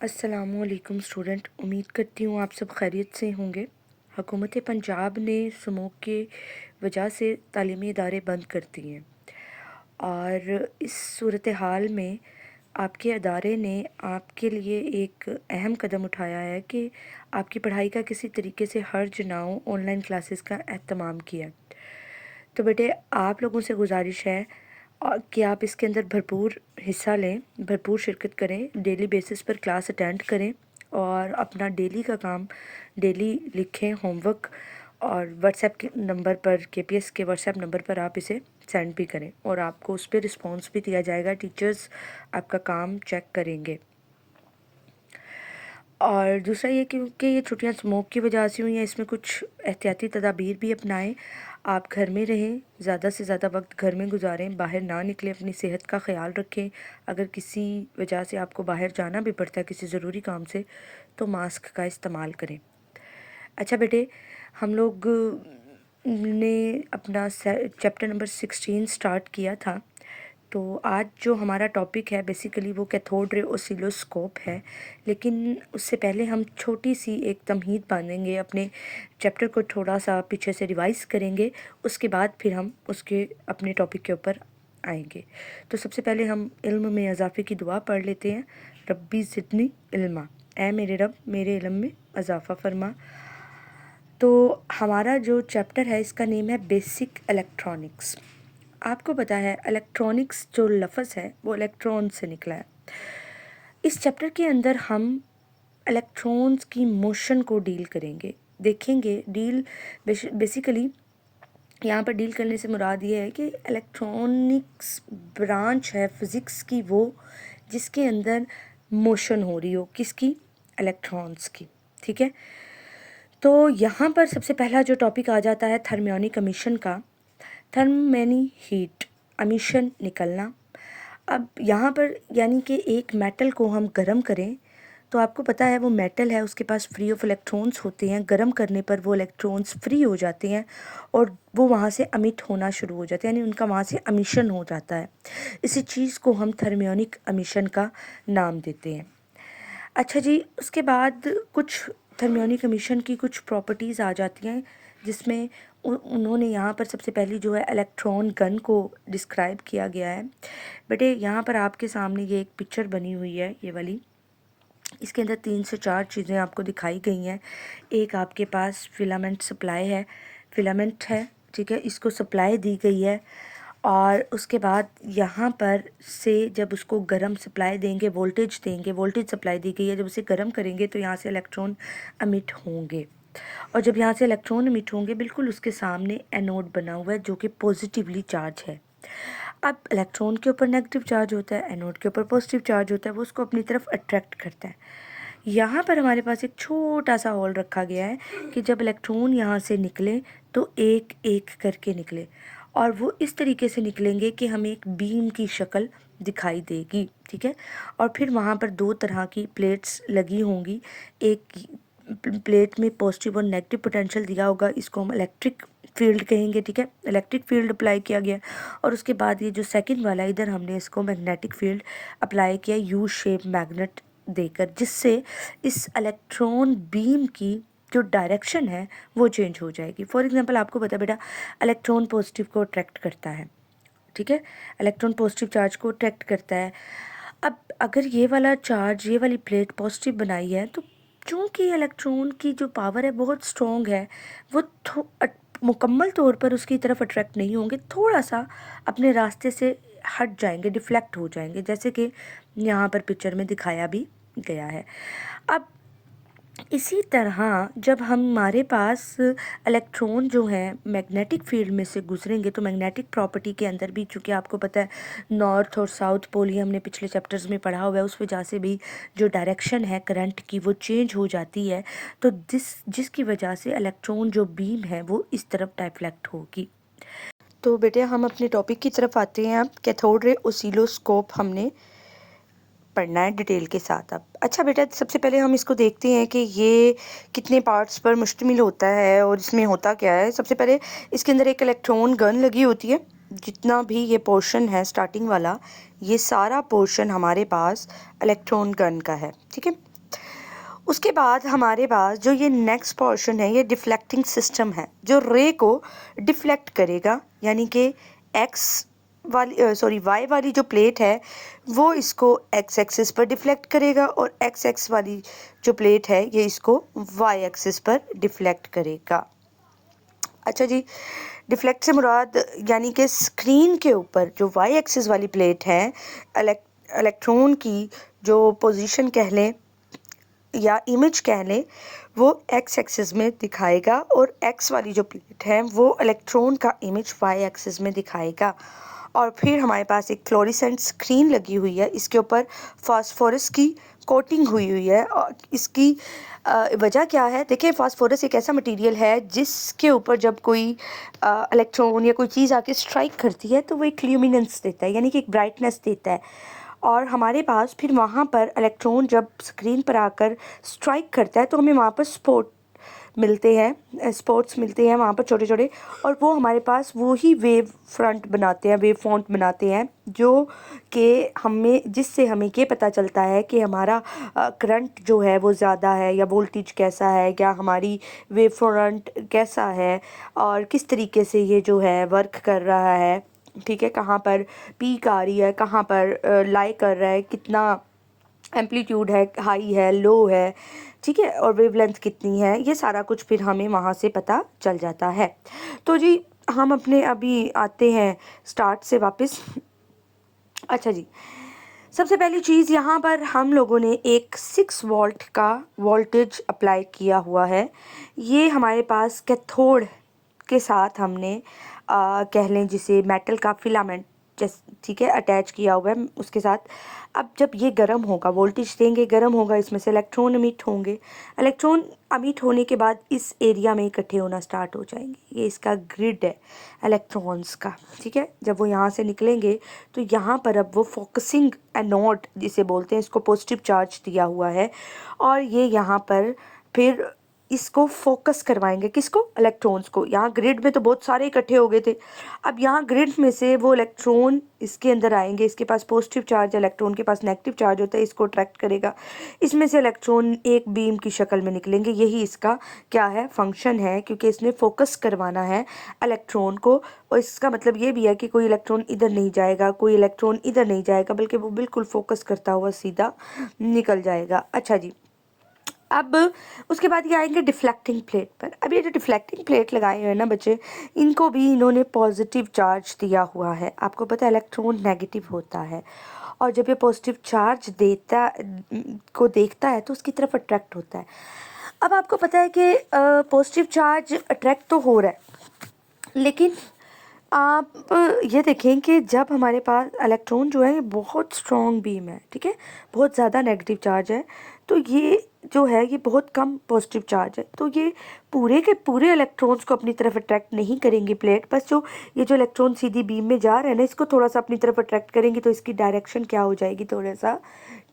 अस्सलामुअलैकुम स्टूडेंट, उम्मीद करती हूँ आप सब खैरियत से होंगे। हुकूमत पंजाब ने स्मोक के वजह से तालीमी इदारे बंद कर दिए हैं और इस सूरत हाल में आपके अदारे ने आपके लिए एक अहम कदम उठाया है कि आपकी पढ़ाई का किसी तरीके से हर्ज ना हो, ऑनलाइन क्लासेस का एहतमाम किया है। तो बेटे आप लोगों से गुजारिश है कि आप इसके अंदर भरपूर हिस्सा लें, भरपूर शिरकत करें, डेली बेसिस पर क्लास अटेंड करें और अपना डेली का काम डेली लिखें, होमवर्क, और व्हाट्सएप के नंबर पर, केपीएस के व्हाट्सएप नंबर पर आप इसे सेंड भी करें और आपको उस पर रिस्पॉन्स भी दिया जाएगा। टीचर्स आपका काम चेक करेंगे। और दूसरा ये क्योंकि ये छुट्टियां स्मोक की वजह से हुई हैं, इसमें कुछ एहतियाती तदाबीर भी अपनाएं। आप घर में रहें, ज़्यादा से ज़्यादा वक्त घर में गुजारें, बाहर ना निकलें, अपनी सेहत का ख़्याल रखें। अगर किसी वजह से आपको बाहर जाना भी पड़ता है किसी ज़रूरी काम से, तो मास्क का इस्तेमाल करें। अच्छा बेटे, हम लोग ने अपना चैप्टर नंबर 16 स्टार्ट किया था। तो आज जो हमारा टॉपिक है बेसिकली वो कैथोड रे ऑसिलोस्कोप है, लेकिन उससे पहले हम छोटी सी एक तमहीद बांधेंगे, अपने चैप्टर को थोड़ा सा पीछे से रिवाइज़ करेंगे, उसके बाद फिर हम उसके अपने टॉपिक के ऊपर आएंगे। तो सबसे पहले हम इल्म में इजाफ़े की दुआ पढ़ लेते हैं। रब्बी ज़िदनी इल्मा, ऐ मेरे रब मेरे इल्म में इजाफ़ा फरमा। तो हमारा जो चैप्टर है इसका नेम है बेसिक इलेक्ट्रॉनिक्स। आपको पता है इलेक्ट्रॉनिक्स जो लफ्ज़ है वो इलेक्ट्रॉन से निकला है। इस चैप्टर के अंदर हम इलेक्ट्रॉन्स की मोशन को डील करेंगे, देखेंगे। बेसिकली यहाँ पर डील करने से मुराद ये है कि इलेक्ट्रॉनिक्स ब्रांच है फिज़िक्स की वो जिसके अंदर मोशन हो रही हो, किसकी? इलेक्ट्रॉन्स की। ठीक है, तो यहाँ पर सबसे पहला जो टॉपिक आ जाता है थर्मियोनिक एमिशन का। थर्म मैनी हीट, एमिशन निकलना। अब यहाँ पर यानी कि एक मेटल को हम गर्म करें तो आपको पता है वो मेटल है, उसके पास फ्री ऑफ इलेक्ट्रॉन्स होते हैं। गर्म करने पर वो इलेक्ट्रॉन्स फ्री हो जाते हैं और वो वहाँ से अमिट होना शुरू हो जाते हैं, यानी उनका वहाँ से एमिशन हो जाता है। इसी चीज़ को हम थर्मियोनिक एमिशन का नाम देते हैं। अच्छा जी, उसके बाद कुछ थर्मियोनिक एमिशन की कुछ प्रॉपर्टीज़ आ जाती हैं जिसमें उन्होंने यहाँ पर सबसे पहली जो है इलेक्ट्रॉन गन को डिस्क्राइब किया गया है। बेटे यहाँ पर आपके सामने ये एक पिक्चर बनी हुई है, ये वाली। इसके अंदर 3 से 4 चीज़ें आपको दिखाई गई हैं। एक आपके पास फिलामेंट सप्लाई है, फिलामेंट है, ठीक है, इसको सप्लाई दी गई है। और उसके बाद यहाँ पर से जब उसको गर्म सप्लाई देंगे, वोल्टेज देंगे, वोल्टेज सप्लाई दी गई है, जब उसे गर्म करेंगे तो यहाँ से इलेक्ट्रॉन एमिट होंगे। और जब यहाँ से इलेक्ट्रॉन एमिट होंगे बिल्कुल उसके सामने एनोड बना हुआ है जो कि पॉजिटिवली चार्ज है। अब इलेक्ट्रॉन के ऊपर नेगेटिव चार्ज होता है, एनोड के ऊपर पॉजिटिव चार्ज होता है, वो उसको अपनी तरफ अट्रैक्ट करता है। यहाँ पर हमारे पास एक छोटा सा होल रखा गया है कि जब इलेक्ट्रॉन यहाँ से निकले तो एक एक करके निकले और वो इस तरीके से निकलेंगे कि हमें एक बीम की शक्ल दिखाई देगी। ठीक है, और फिर वहाँ पर 2 तरह की प्लेट्स लगी होंगी। एक प्लेट में पॉजिटिव और नेगेटिव पोटेंशियल दिया होगा, इसको हम इलेक्ट्रिक फील्ड कहेंगे। ठीक है, इलेक्ट्रिक फील्ड अप्लाई किया गया। और उसके बाद ये जो सेकंड वाला इधर हमने इसको मैग्नेटिक फील्ड अप्लाई किया, यू शेप मैग्नेट देकर, जिससे इस इलेक्ट्रॉन बीम की जो डायरेक्शन है वो चेंज हो जाएगी। फॉर एग्जांपल आपको पता है बेटा, इलेक्ट्रॉन पॉजिटिव को अट्रैक्ट करता है। ठीक है, इलेक्ट्रॉन पॉजिटिव चार्ज को अट्रैक्ट करता है। अब अगर ये वाला चार्ज, ये वाली प्लेट पॉजिटिव बनाई है तो चूँकि इलेक्ट्रॉन की जो पावर है बहुत स्ट्रॉन्ग है, वो मुकम्मल तौर पर उसकी तरफ अट्रैक्ट नहीं होंगे, थोड़ा सा अपने रास्ते से हट जाएंगे, डिफ्लेक्ट हो जाएंगे, जैसे कि यहाँ पर पिक्चर में दिखाया भी गया है। अब इसी तरह जब हमारे पास इलेक्ट्रॉन जो है मैग्नेटिक फील्ड में से गुजरेंगे तो मैग्नेटिक प्रॉपर्टी के अंदर भी, चूँकि आपको पता है नॉर्थ और साउथ पोल, ये हमने पिछले चैप्टर्स में पढ़ा हुआ है, उस वजह से भी जो डायरेक्शन है करंट की वो चेंज हो जाती है। तो जिसकी वजह से इलेक्ट्रॉन जो बीम है वो इस तरफ डाइफ्लेक्ट होगी। तो बेटे हम अपने टॉपिक की तरफ आते हैं। अब कैथोड रे ऑसिलोस्कोप हमने पढ़ना है डिटेल के साथ। अब अच्छा बेटा, सबसे पहले हम इसको देखते हैं कि ये कितने पार्ट्स पर मुश्तमिल होता है और इसमें होता क्या है। सबसे पहले इसके अंदर एक इलेक्ट्रॉन गन लगी होती है। जितना भी ये पोर्शन है स्टार्टिंग वाला, ये सारा पोर्शन हमारे पास इलेक्ट्रॉन गन का है। ठीक है, उसके बाद हमारे पास जो ये नेक्स्ट पोर्शन है ये डिफ्लेक्टिंग सिस्टम है, जो रे को डिफ्लेक्ट करेगा, यानी कि एक्स वाई वाली जो प्लेट है वो इसको एक्स एक्सिस पर डिफ्लेक्ट करेगा और एक्स एक्स वाली जो प्लेट है ये इसको वाई एक्सिस पर डिफ्लेक्ट करेगा। अच्छा जी, डिफ्लेक्ट से मुराद यानी कि स्क्रीन के ऊपर जो वाई एक्सिस वाली प्लेट है इलेक्ट्रॉन की जो पोजीशन कह लें या इमेज कह लें वो एक्स एक्सिस में दिखाएगा और एक्स वाली जो प्लेट है वो इलेक्ट्रॉन का इमेज वाई एक्सिस में दिखाएगा। और फिर हमारे पास एक फ्लोरेसेंट स्क्रीन लगी हुई है, इसके ऊपर फास्फोरस की कोटिंग हुई हुई है। और इसकी वजह क्या है, देखिए फास्फोरस एक ऐसा मटेरियल है जिसके ऊपर जब कोई इलेक्ट्रॉन या कोई चीज़ आके स्ट्राइक करती है तो वो एक ल्यूमिनेंस देता है, यानी कि एक ब्राइटनेस देता है। और हमारे पास फिर वहाँ पर इलेक्ट्रॉन जब स्क्रीन पर आकर स्ट्राइक करता है तो हमें वहाँ पर स्पॉट्स मिलते हैं वहाँ पर छोटे छोटे, और वो हमारे पास वो ही वेव फ्रंट बनाते हैं जो कि जिससे हमें ये पता चलता है कि हमारा करंट जो है वो ज़्यादा है या वोल्टेज कैसा है या हमारी वेव फ्रंट कैसा है और किस तरीके से ये जो है वर्क कर रहा है। ठीक है, कहाँ पर पीक आ रही है, कहाँ पर लाई कर रहा है, कितना एम्पलीट्यूड है, हाई है, लो है, ठीक है, और वेवलेंथ कितनी है, ये सारा कुछ फिर हमें वहाँ से पता चल जाता है। तो जी हम अपने अभी आते हैं स्टार्ट से वापस। अच्छा जी, सबसे पहली चीज़ यहाँ पर हम लोगों ने एक 6 वोल्ट का वोल्टेज अप्लाई किया हुआ है। ये हमारे पास कैथोड के साथ हमने कह लें जिसे मेटल का फिलामेंट ठीक है अटैच किया हुआ है उसके साथ। अब जब ये गर्म होगा, वोल्टेज देंगे, गर्म होगा, इसमें से इलेक्ट्रॉन अमिट होंगे। इलेक्ट्रॉन अमिट होने के बाद इस एरिया में इकट्ठे होना स्टार्ट हो जाएंगे। ये इसका ग्रिड है इलेक्ट्रॉन्स का, ठीक है। जब वो यहाँ से निकलेंगे तो यहाँ पर अब वो फोकसिंग एनोड जिसे बोलते हैं, इसको पॉजिटिव चार्ज दिया हुआ है और ये यहाँ पर फिर इसको फोकस करवाएंगे, किसको, इलेक्ट्रॉन्स को। यहाँ ग्रिड में तो बहुत सारे इकट्ठे हो गए थे, अब यहाँ ग्रिड में से वो इलेक्ट्रॉन इसके अंदर आएंगे, इसके पास पॉजिटिव चार्ज, इलेक्ट्रॉन के पास नेगेटिव चार्ज होता है, इसको अट्रैक्ट करेगा। इसमें से इलेक्ट्रॉन एक बीम की शक्ल में निकलेंगे, यही इसका क्या है, फंक्शन है, क्योंकि इसने फोकस करवाना है इलेक्ट्रॉन को। और इसका मतलब ये भी है कि कोई इलेक्ट्रॉन इधर नहीं जाएगा, कोई इलेक्ट्रॉन इधर नहीं जाएगा, बल्कि वो बिल्कुल फोकस करता हुआ सीधा निकल जाएगा। अच्छा जी, अब उसके बाद ये आएंगे डिफ्लेक्टिंग प्लेट पर। अब ये जो डिफ्लेक्टिंग प्लेट लगाए हुए हैं ना बच्चे, इनको भी इन्होंने पॉजिटिव चार्ज दिया हुआ है। आपको पता है इलेक्ट्रॉन नेगेटिव होता है और जब ये पॉजिटिव चार्ज देखता है तो उसकी तरफ अट्रैक्ट होता है। अब आपको पता है कि पॉजिटिव चार्ज अट्रैक्ट तो हो रहा है, लेकिन आप ये देखें कि जब हमारे पास इलेक्ट्रॉन जो है ये बहुत स्ट्रॉन्ग बीम है, ठीक है, बहुत ज़्यादा नेगेटिव चार्ज है, तो ये जो है ये बहुत कम पॉजिटिव चार्ज है, तो ये पूरे के पूरे इलेक्ट्रॉन्स को अपनी तरफ अट्रैक्ट नहीं करेंगी प्लेट, बस जो ये जो इलेक्ट्रॉन सीधी बीम में जा रहे हैं ना इसको थोड़ा सा अपनी तरफ अट्रैक्ट करेंगी, तो इसकी डायरेक्शन क्या हो जाएगी, थोड़ा सा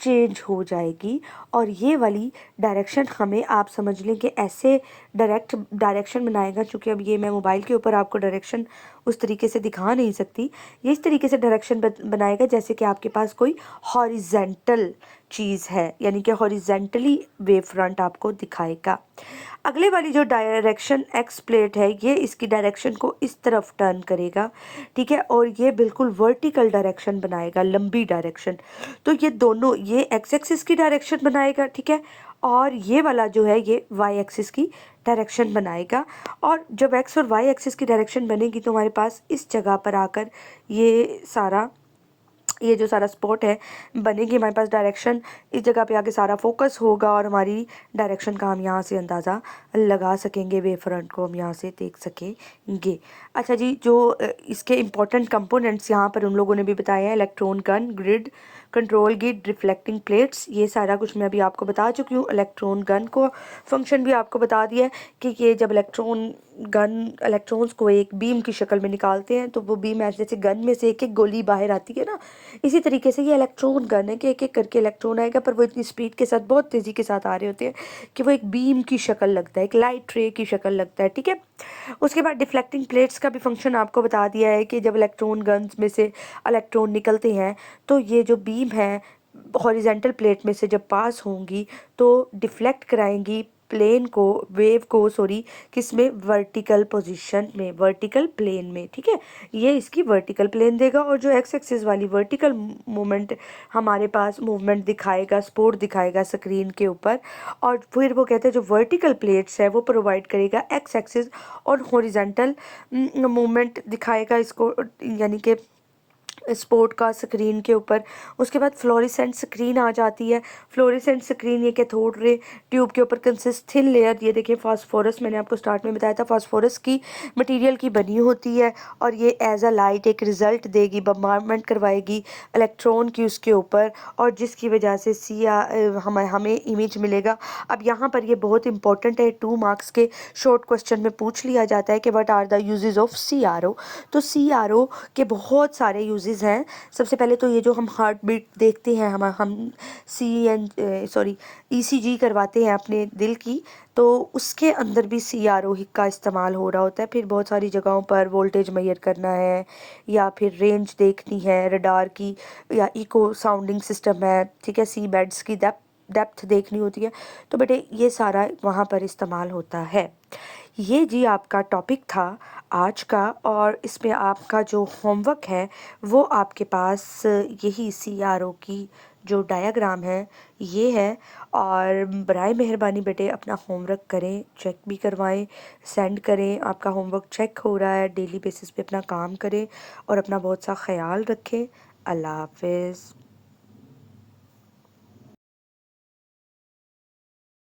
चेंज हो जाएगी। और ये वाली डायरेक्शन हमें, आप समझ लें कि ऐसे डायरेक्ट डायरेक्शन बनाएगा, चूँकि अब ये मैं मोबाइल के ऊपर आपको डायरेक्शन उस तरीके से दिखा नहीं सकती, ये इस तरीके से डायरेक्शन बनाएगा जैसे कि आपके पास कोई हॉरिजेंटल चीज़ है, यानी कि हॉरिजेंटली वेव फ्रंट आपको दिखाएगा। अगले वाली जो डायरेक्शन एक्स प्लेट है ये इसकी डायरेक्शन को इस तरफ टर्न करेगा, ठीक है, और ये बिल्कुल वर्टिकल डायरेक्शन बनाएगा, लंबी डायरेक्शन। तो ये दोनों, ये एक्स एक्सिस की डायरेक्शन बनाएगा, ठीक है, और ये वाला जो है ये वाई एक्सिस की डायरेक्शन बनाएगा। और जब एक्स और वाई एक्सिस की डायरेक्शन बनेगी तो हमारे पास इस जगह पर आकर ये जो सारा स्पॉट है बनेगी, हमारे पास डायरेक्शन इस जगह पे आके सारा फोकस होगा और हमारी डायरेक्शन का हम यहाँ से अंदाज़ा लगा सकेंगे, वेव फ्रंट को हम यहाँ से देख सकेंगे। अच्छा जी, जो इसके इम्पोर्टेंट कंपोनेंट्स यहाँ पर उन लोगों ने भी बताया है, electron gun, grid, control grid, reflecting plates, ये सारा कुछ मैं अभी आपको बता चुकी हूँ। इलेक्ट्रॉन गन को फंक्शन भी आपको बता दिया है कि ये जब इलेक्ट्रॉन्स को एक बीम की शक्ल में निकालते हैं तो वो बीम ऐसे जैसे गन में से एक एक गोली बाहर आती है ना, इसी तरीके से ये इलेक्ट्रॉन गन है कि एक एक करके इलेक्ट्रॉन आएगा, पर वो इतनी स्पीड के साथ, बहुत तेज़ी के साथ आ रहे होते हैं कि वो एक बीम की शक्ल लगता है, एक लाइट रे की शक्ल लगता है, ठीक है। उसके बाद डिफ्लेक्टिंग प्लेट्स का भी फंक्शन आपको बता दिया है कि जब इलेक्ट्रॉन गन्स में से इलेक्ट्रॉन निकलते हैं तो ये जो बीम है हॉरिजेंटल प्लेट में से जब पास होंगी तो डिफ्लेक्ट कराएंगी प्लेन को, वेव को सॉरी, किस में, वर्टिकल पोजीशन में, वर्टिकल प्लेन में, ठीक है। ये इसकी वर्टिकल प्लेन देगा और जो एक्स एक्सिस वाली वर्टिकल मूवमेंट हमारे पास मूवमेंट दिखाएगा, स्पोर्ट दिखाएगा स्क्रीन के ऊपर, और फिर वो कहते हैं जो वर्टिकल प्लेट्स है वो प्रोवाइड करेगा एक्स एक्सिस और हॉरिजेंटल मूवमेंट दिखाएगा इसको, यानी कि स्पोर्ट का स्क्रीन के ऊपर। उसके बाद फ्लोरेसेंट स्क्रीन आ जाती है। फ्लोरेसेंट स्क्रीन ये कैथोड रे ट्यूब के ऊपर कंसिस्ट थिन लेयर, ये देखिए फास्फोरस, मैंने आपको स्टार्ट में बताया था फास्फोरस की मटेरियल की बनी होती है, और ये एज अ लाइट एक रिजल्ट देगी, बम्बार्डमेंट करवाएगी इलेक्ट्रॉन की उसके ऊपर, और जिसकी वजह से हमें इमेज मिलेगा। अब यहाँ पर ये बहुत इंपॉर्टेंट है, 2 मार्क्स के शॉर्ट क्वेश्चन में पूछ लिया जाता है कि what are the uses of CRO। तो CRO के बहुत सारे यूजेस हैं। सबसे पहले तो ये जो हम हार्ट बीट देखते हैं, हम ECG करवाते हैं अपने दिल की, तो उसके अंदर भी CRO का इस्तेमाल हो रहा होता है। फिर बहुत सारी जगहों पर वोल्टेज मेजर करना है, या फिर रेंज देखनी है रडार की, या इको साउंडिंग सिस्टम है, ठीक है, सी बेड्स की डेप्थ देखनी होती है, तो बेटे ये सारा वहाँ पर इस्तेमाल होता है। ये जी आपका टॉपिक था आज का, और इसमें आपका जो होमवर्क है वो आपके पास यही CRO की जो डायग्राम है ये है। और बराए मेहरबानी बेटे अपना होमवर्क करें, चेक भी करवाएं, सेंड करें, आपका होमवर्क चेक हो रहा है, डेली बेसिस पे अपना काम करें और अपना बहुत सा ख्याल रखें। अल्लाह हाफिज़।